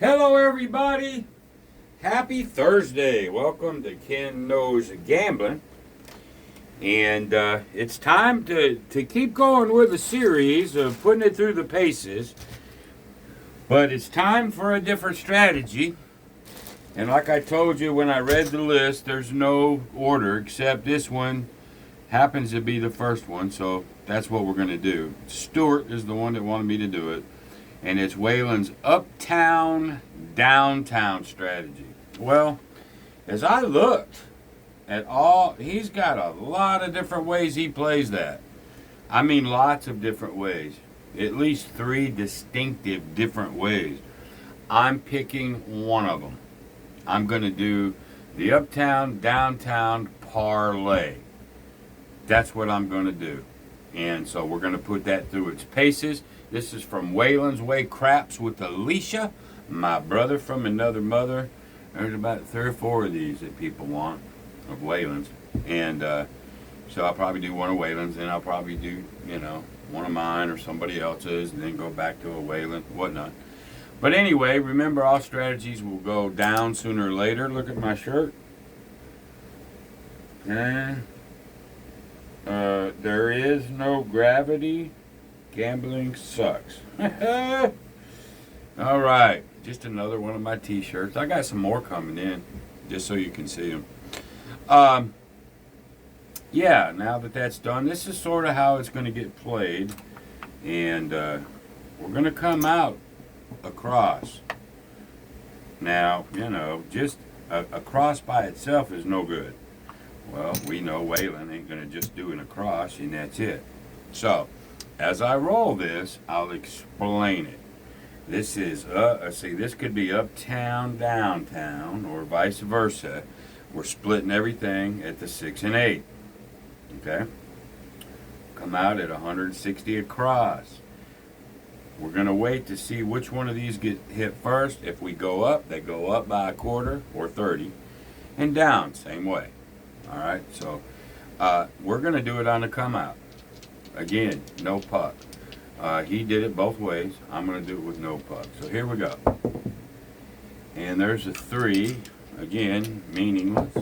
Hello, everybody. Happy Thursday. Welcome to Ken Knows Gambling. And it's time to keep going with the series of putting it through the paces. But it's time for a different strategy. And like I told you when I read the list, there's no order except this one happens to be the first one. So that's what we're going to do. Stuart is the one that wanted me to do it. And it's Waylon's Uptown, Downtown strategy. Well, as I looked at all, he's got a lot of different ways he plays that. I mean, lots of different ways. At least 3 distinctive different ways. I'm picking one of them. I'm going to do the Uptown, Downtown Parlay. That's what I'm going to do. And so we're going to put that through its paces. This is from Waylon's Way Craps with Alicia, my brother from another mother. There's about 3 or 4 of these that people want of Waylon's. And so I'll probably do one of Waylon's, and I'll probably do, one of mine or somebody else's, and then go back to a Waylon, whatnot. But anyway, remember all strategies will go down sooner or later. Look at my shirt. And there is no gravity. Gambling sucks. All right, just another one of my t-shirts. I got some more coming in, just so you can see them. Yeah, now that that's done, this is sort of how it's going to get played. And we're going to come out across. Now, just a cross by itself is no good. Well, we know Waylon ain't going to just do an across, and that's it. So, as I roll this, I'll explain it. This is, see, this could be uptown, downtown, or vice versa. We're splitting everything at the 6 and 8. Okay? Come out at 160 across. We're going to wait to see which one of these get hit first. If we go up, they go up by a quarter or 30. And down, same way. All right? So, we're going to do it on the come out. Again, no puck. He did it both ways. I'm going to do it with no puck. So here we go. And there's a 3. Again, meaningless.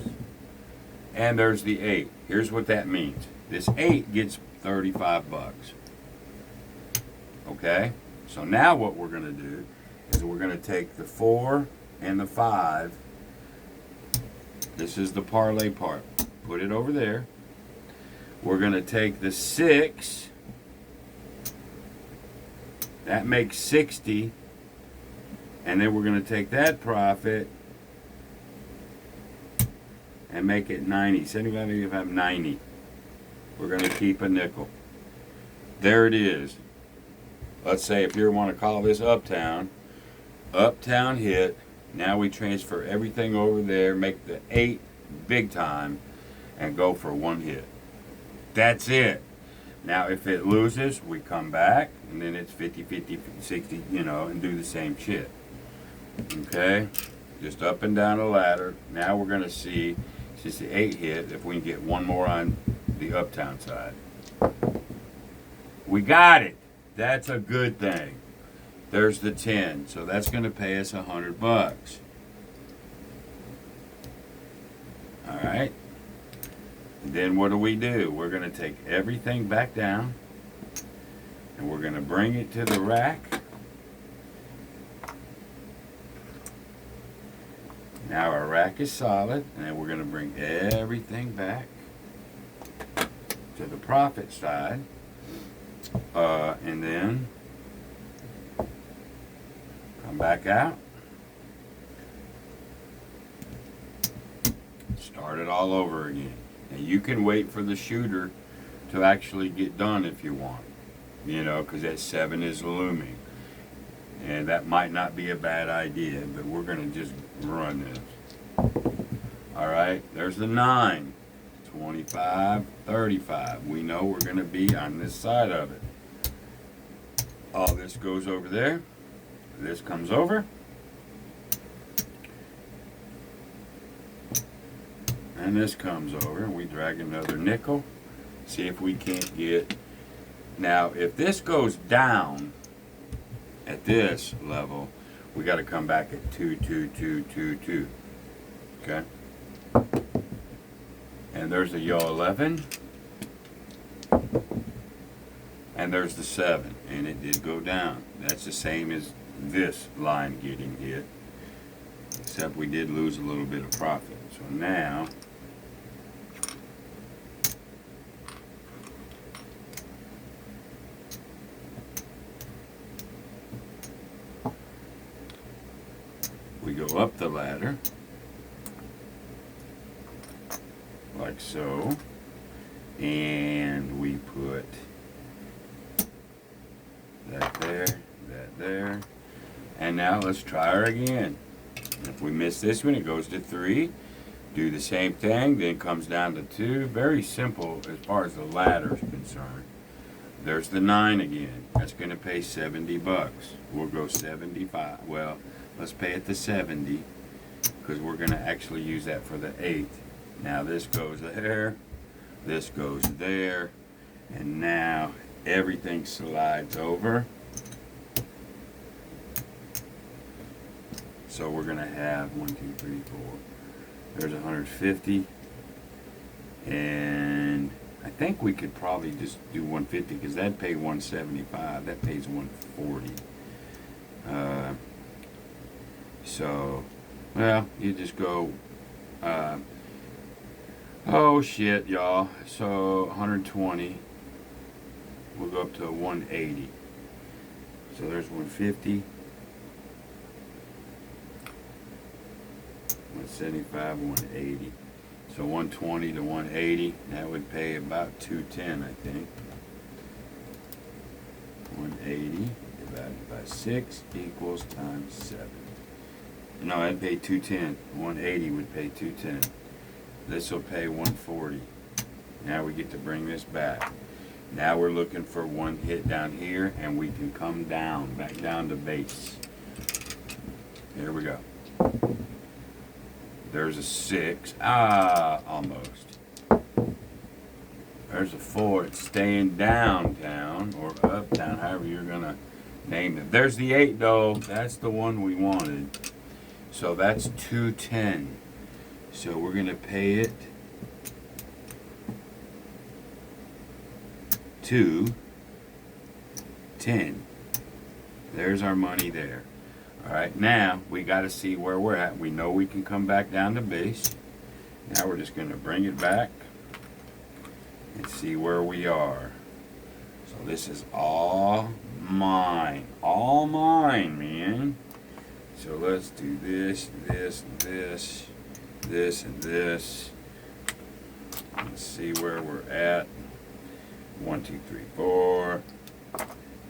And there's the 8. Here's what that means. This 8 gets 35 bucks. Okay? So now what we're going to do is we're going to take the 4 and the 5. This is the parlay part. Put it over there. We're going to take the 6. That makes 60. And then we're going to take that profit and make it 90. So anybody have 90. We're going to keep a nickel. There it is. Let's say if you want to call this Uptown. Uptown hit. Now we transfer everything over there, make the 8 big time, and go for 1 hit. That's it. Now, if it loses, we come back, and then it's 50, 50, 60, and do the same shit. Okay? Just up and down the ladder. Now we're going to see, since the 8 hit, if we can get one more on the Uptown side. We got it. That's a good thing. There's the 10. So that's going to pay us 100 bucks. All right. Then what do? We're going to take everything back down, and we're going to bring it to the rack. Now our rack is solid, and then we're going to bring everything back to the profit side, and then come back out. Start it all over again. And you can wait for the shooter to actually get done if you want, because that 7 is looming. And that might not be a bad idea, but we're going to just run this. All right, there's the 9, 25, 35. We know we're going to be on this side of it. All this goes over there. This comes over. And this comes over, and we drag another nickel. See if we can't get... Now, if this goes down at this level, we got to come back at 2, 2, 2, 2, 2. Okay? And there's the yellow 11. And there's the 7. And it did go down. That's the same as this line getting hit. Except we did lose a little bit of profit. So now, we go up the ladder, like so, and we put that there, and now let's try her again. If we miss this one, it goes to 3. Do the same thing, then comes down to 2. Very simple as far as the ladder is concerned. There's the 9 again. That's going to pay 70 bucks. We'll go 75. Well, let's pay it to 70 because we're going to actually use that for the 8. Now this goes there, this goes there, and now everything slides over. So we're going to have 1, 2, 3, 4. There's 150. And I think we could probably just do 150 because that'd pay 175. That pays 140. So, well, you just go, oh shit, y'all. So 120. We'll go up to 180. So there's 150. 175, 180. So 120 to 180, that would pay about 210, I think. 180 divided by 6 equals times 7. No, I'd pay 210. 180 would pay 210. This will pay 140. Now we get to bring this back. Now we're looking for one hit down here, and we can come down, back down to base. Here we go. There's a 6. Almost. There's a 4. It's staying downtown or uptown, however you're going to name it. There's the 8, though. That's the one we wanted. So that's 210. So we're going to pay it to 10. There's our money there. All right, now we got to see where we're at. We know we can come back down to base. Now we're just going to bring it back and see where we are. So this is all mine. All mine, man. So let's do this, this, this, this, and this. Let's see where we're at. 1, 2, 3, 4.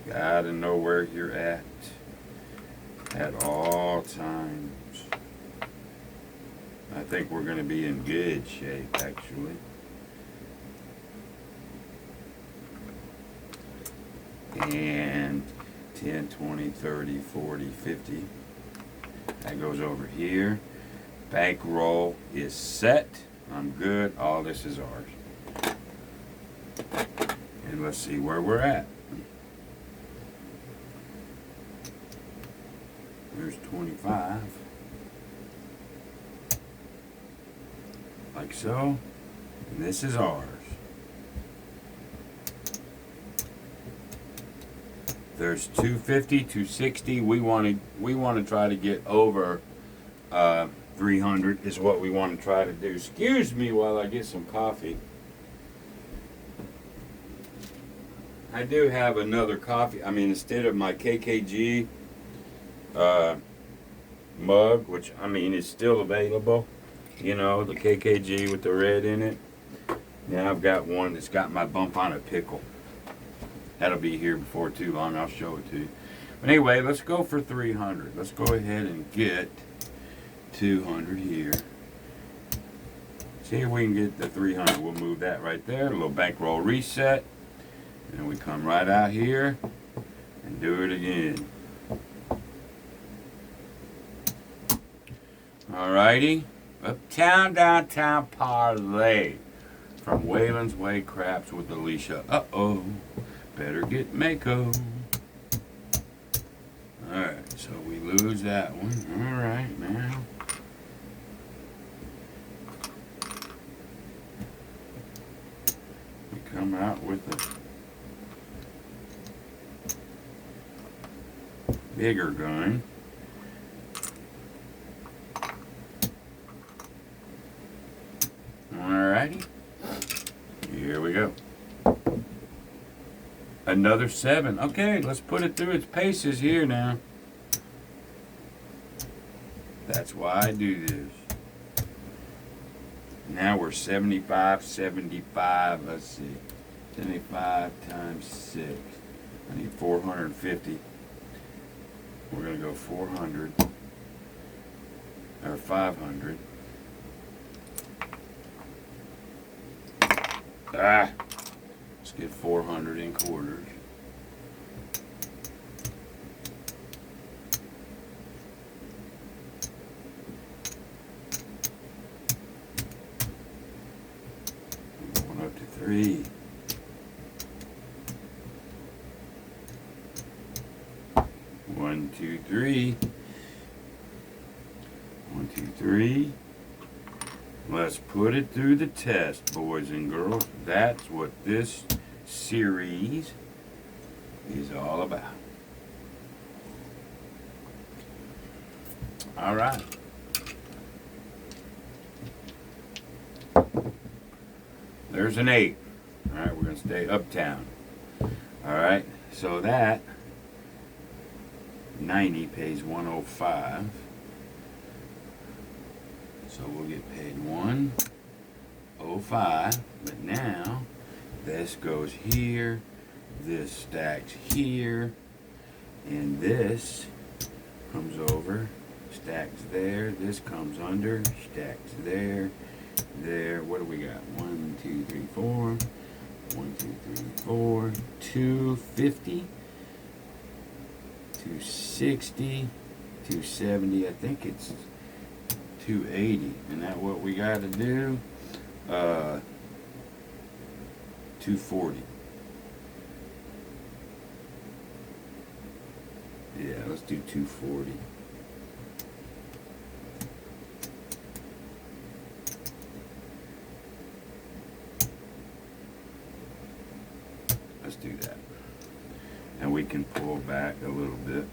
Gotta know where you're at all times. I think we're going to be in good shape, actually. And 10, 20, 30, 40, 50. That goes over here. Bankroll is set. I'm good. All this is ours. And let's see where we're at. There's 25. Like so. And this is ours. There's 250, 260. We want to try to get over 300 is what we want to try to do. Excuse me while I get some coffee. I do have another coffee. I mean, instead of my KKG mug, which I mean is still available, you know, the KKG with the red in it. Now I've got one that's got my bump on a pickle. That'll be here before too long. I'll show it to you. But anyway, let's go for 300. Let's go ahead and get 200 here. See if we can get the 300. We'll move that right there. A little bankroll reset. And we come right out here and do it again. Alrighty. Uptown, downtown parlay from Waylon's Way Craps with Alicia. Uh-oh. Better get Mako. Alright, so we lose that one. All right, now. We come out with a bigger gun. Alrighty. Here we go. Another 7. Okay, let's put it through its paces here now. That's why I do this. Now we're 75, 75. Let's see. 75 times 6. I need 450. We're going to go 400. Or 500. Ah! Let's get 400 in quarters. Going up to 3. One, two, three. 1, 2, 3. Let's put it through the test, boys and girls. That's what this series is all about. All right. There's an 8. All right, we're going to stay Uptown. All right, so that 90 pays 105. So we'll get paid 105, but now this goes here, this stacks here, and this comes over, stacks there, this comes under, stacks there, there. What do we got? 1, 2, 3, 4. 1, 2, 3, 4. 250, 260, 270. I think it's 280, and that what we got to do? 240. Yeah, let's do 240. Let's do that. And we can pull back a little bit.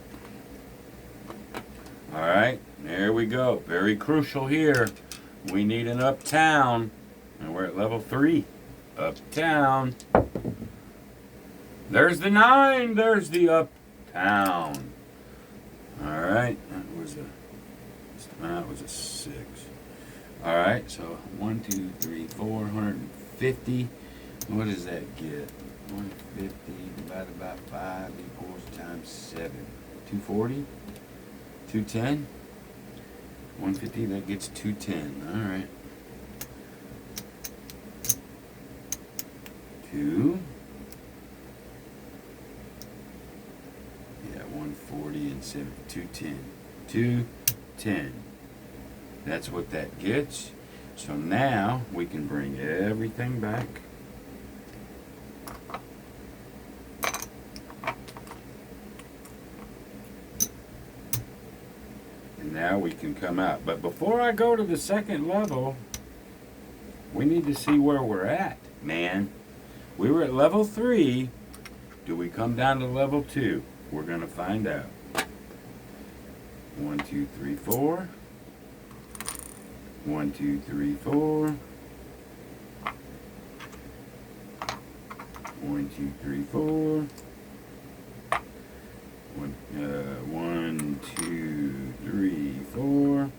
All right, there we go. Very crucial here. We need an Uptown, and we're at level 3. Uptown. There's the 9. There's the Uptown. All right, that was a 6. All right, so 1, 2, 3, 4, 150. What does that get? 150 divided by 5 equals times 7. 240. 210. 150. That gets 210. All right. 2. Yeah, 140 and 7. 210. 210. That's what that gets. So now we can bring everything back. And now we can come out. But before I go to the second level, we need to see where we're at, man. We were at level 3. Do we come down to level 2? We're going to find out. 1, 2, 3, 4. 1, 2, 3, 4. 1, 2, 3, 4. 1, 2, 3, 4.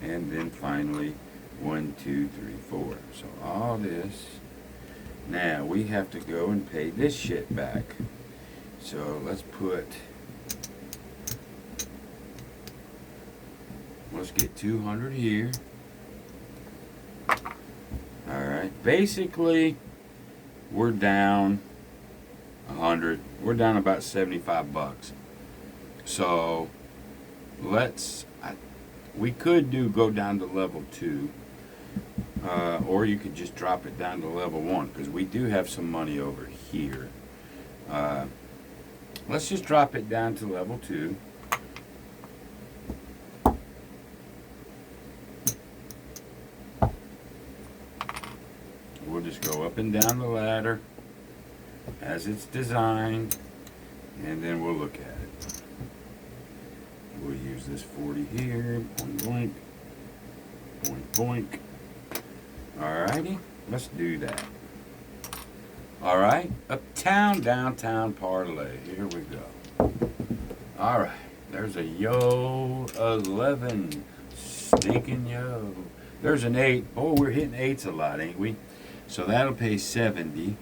And then finally 1, 2, 3, 4. So all this. Now we have to go and pay this shit back. So let's get 200 here. Alright, basically we're down 100. We're down about 75 bucks. So we could go down to level 2. Or you could just drop it down to level 1, because we do have some money over here. Let's just drop it down to level 2. We'll just go up and down the ladder as it's designed, and then we'll look at it. We'll use this 40 here, point blank, point blank. Alrighty, let's do that. Alright, Uptown, Downtown Parlay. Here we go. Alright, there's a yo 11. Stinking yo. There's an 8. Oh, we're hitting 8s a lot, ain't we? So that'll pay 70.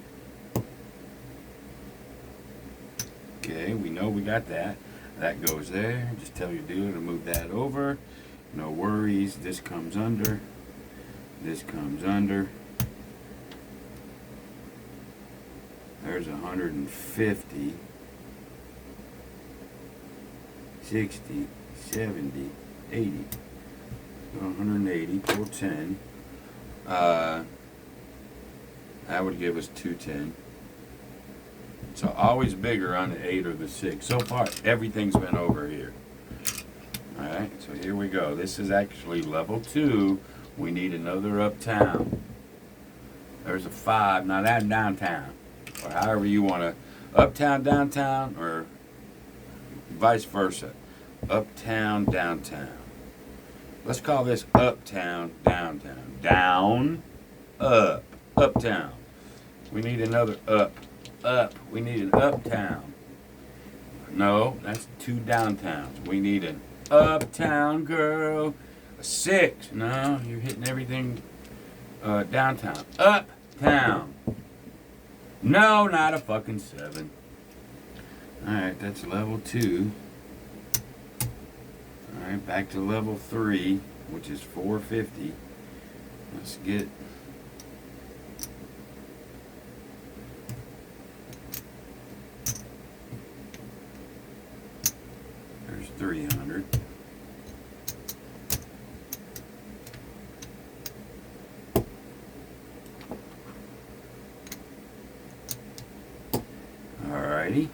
Okay, we know we got that. That goes there. Just tell your dealer to move that over. No worries. This comes under. This comes under. There's 150, 60, 70, 80. 180, 410. That would give us 210. So always bigger on the 8 or the 6. So far, everything's been over here. Alright, so here we go. This is actually level 2. We need another Uptown. There's a 5. Now that's downtown. Or however you want to. Uptown, downtown, or vice versa. Uptown, downtown. Let's call this Uptown, downtown. Down, up, Uptown. We need another up. We need an Uptown. No, that's 2 downtowns. We need an Uptown, girl. A 6. No, you're hitting everything downtown. Uptown. No, not a fucking 7. Alright, that's level 2. Alright, back to level 3, which is 450. Let's get... There's 300. Alrighty.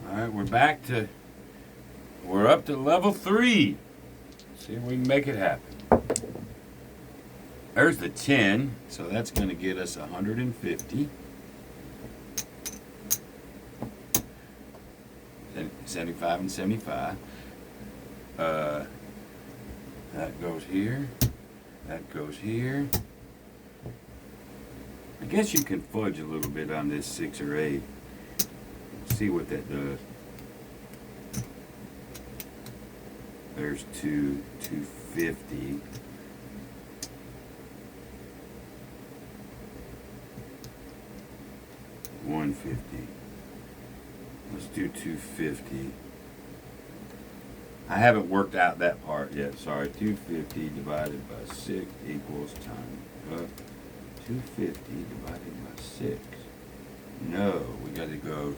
Alright, we're up to level 3. See if we can make it happen. There's the 10, so that's going to get us 150. 75 and 75. That goes here. That goes here. I guess you can fudge a little bit on this 6 or 8. See what that does. There's 250. $150. Let's do 250. I haven't worked out that part yet. Sorry. 250 divided by 6 equals time. 250 divided by 6. No, we got to go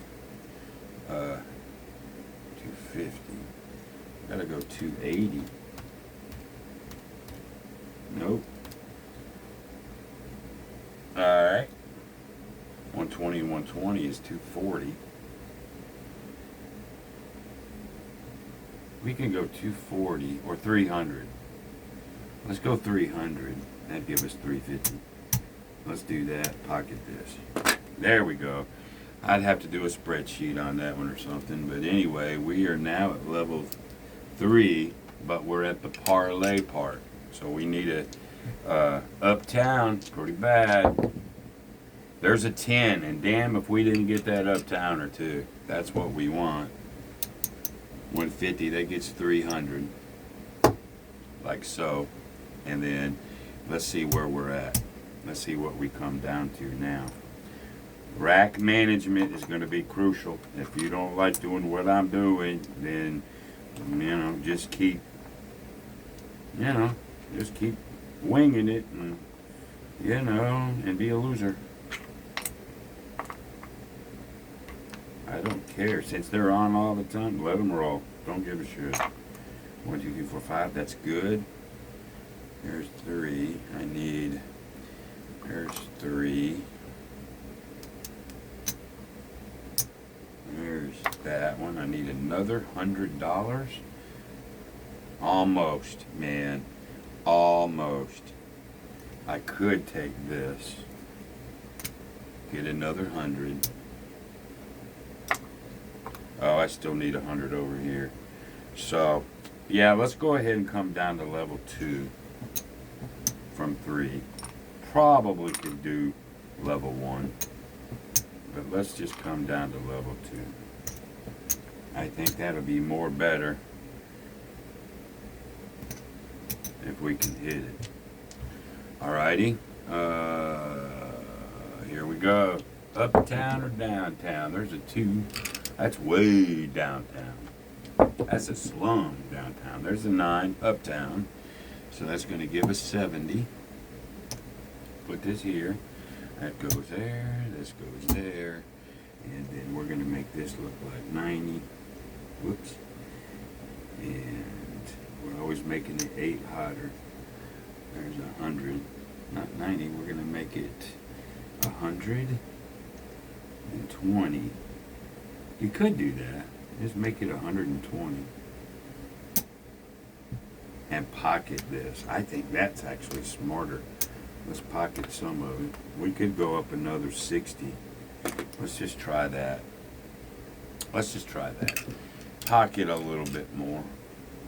250. Got to go 280. Nope. All right. 120 and 120 is 240. We can go 240 or 300. Let's go 300. That'd give us 350. Let's do that. Pocket this. There we go. I'd have to do a spreadsheet on that one or something. But anyway, we are now at level 3, but we're at the parlay part. So we need a Uptown. Pretty bad. There's a 10, and damn if we didn't get that Uptown or 2. That's what we want. 150, that gets 300. Like so. And then let's see where we're at. Let's see what we come down to now. Rack management is going to be crucial. If you don't like doing what I'm doing, then, just keep winging it and, and be a loser. I don't care. Since they're on all the time, let them roll. Don't give a shit. 1, 2, 3, 4, 5. That's good. There's 3. There's 3. that one. I need another $100. Almost, man. Almost. I could take this. Get another 100. Oh, I still need 100 over here. So, yeah, let's go ahead and come down to level 2 from 3. Probably could do level 1. But let's just come down to level 2. I think that'll be more better if we can hit it. Alrighty. Here we go. Uptown or downtown? There's a 2. That's way downtown. That's a slum downtown. There's a 9 uptown. So that's going to give us 70. Put this here. That goes there. This goes there. And then we're going to make this look like 90. Whoops. And we're always making it 8 hotter. There's 100. Not 90. We're going to make it 120. You could do that. Just make it 120. And pocket this. I think that's actually smarter. Let's pocket some of it. We could go up another 60. Let's just try that. Let's just try that. Pocket a little bit more.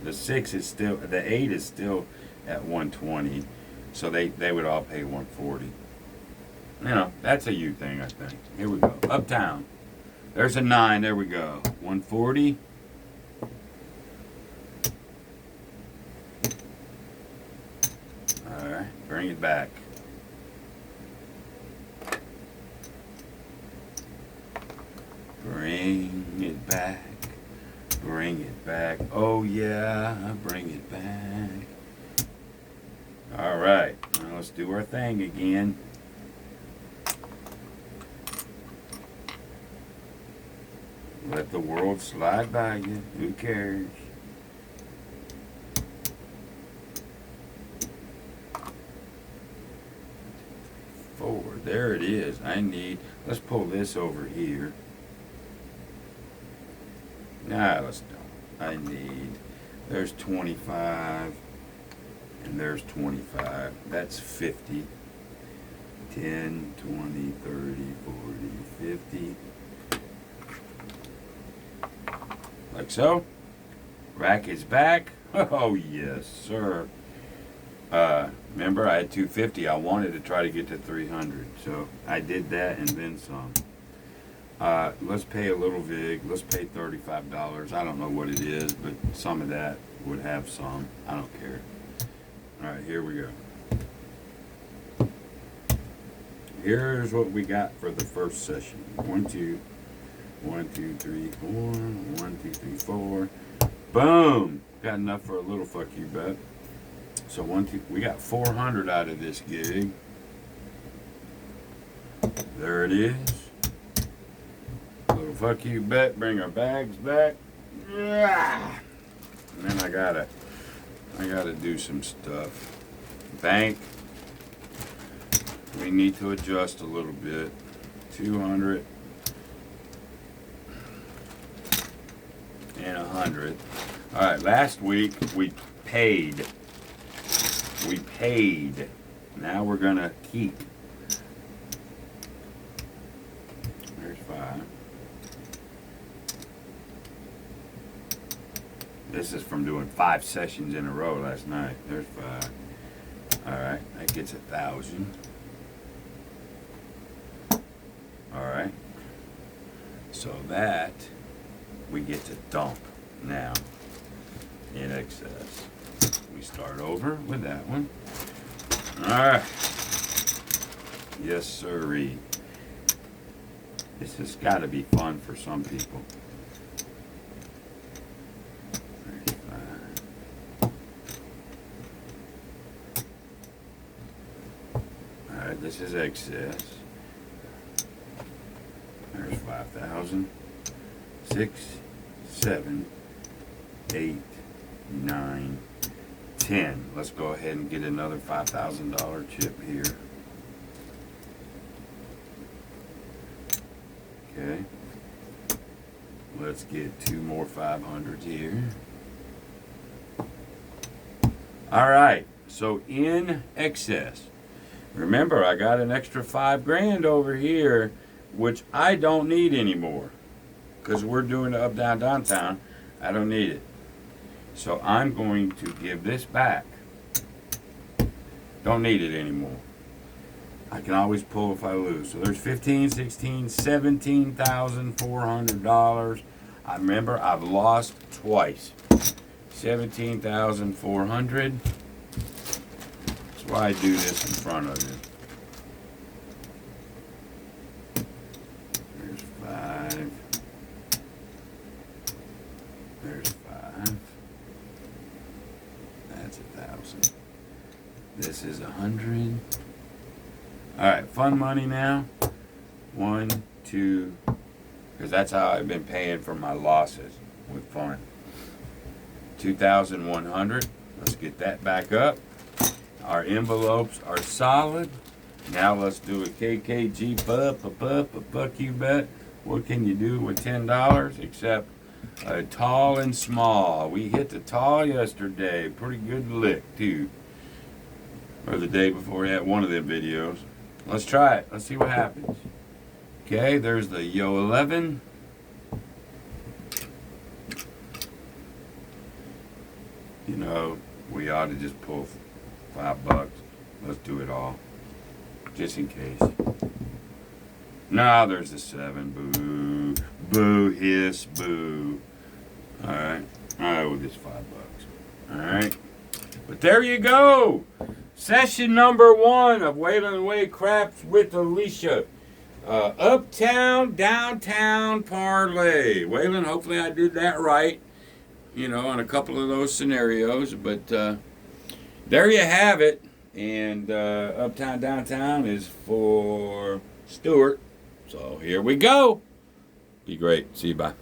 The 6 is still, the 8 is still at 120. So they would all pay 140. You know, that's a you thing, I think. Here we go. Uptown. There's a 9. There we go. 140. All right. Bring it back. Bring it back. Bring it back. Oh, yeah. Bring it back. All right. Now let's do our thing again. Let the world slide by you. Who cares? Forward. There it is. Let's pull this over here. Nah, let's don't. There's 25. And there's 25. That's 50. 10, 20, 30, 40, 50. Like so. Rack is back. Oh, yes, sir. Remember, I had 250. I wanted to try to get to 300. So I did that and then some. Let's pay a little vig. Let's pay $35. I don't know what it is, but some of that would have some. I don't care. All right, here we go. Here's what we got for the first session. 1, 2, 1, 2, 3, 4. 1, 2, 3, 4. Boom! Got enough for a little fuck you bet. So we got 400 out of this gig. There it is. Little fuck you bet. Bring our bags back. And then I gotta do some stuff. Bank. We need to adjust a little bit. 200 and 100. All right, last week we paid. Now we're gonna keep. There's 5. This is from doing 5 sessions in a row last night. There's 5. All right, that gets 1,000. All right. So that we get to dump now in excess. We start over with that one. All right. Yes, sirree. This has got to be fun for some people. There's 5. All right, this is excess. There's 5,000. 6, 7, 8, 9, 10. Let's go ahead and get another $5,000 chip here. Okay. Let's get 2 more 500s here. All right, so in excess. Remember, I got an extra $5,000 over here, which I don't need anymore. Because we're doing the up, down, downtown. I don't need it. So I'm going to give this back. Don't need it anymore. I can always pull if I lose. So there's $15, $16, $17,400. I remember I've lost twice. $17,400. That's why I do this in front of you. There's 5. There's 5. That's 1,000. This is 100. All right, fun money now. 1, 2, because that's how I've been paying for my losses with fun. 2,100. Let's get that back up. Our envelopes are solid. Now let's do a KKG buck you bet. What can you do with $10 except a tall and small? We hit the tall yesterday. Pretty good lick too. Or the day before, that one of them videos. Let's try it. Let's see what happens. Okay, there's the Yo 11. You know, we ought to just pull $5. Let's do it all. Just in case. Now there's the 7. Boo. Boo, hiss, boo. Alright. Alright, we'll get $5. Alright. But there you go. Session number 1 of Waylon Way Craps with Alicia. Uptown, downtown parlay. Waylon, hopefully I did that right. You know, on a couple of those scenarios. But there you have it. And Uptown, downtown is for Stuart. So here we go. Be great. See you. Bye.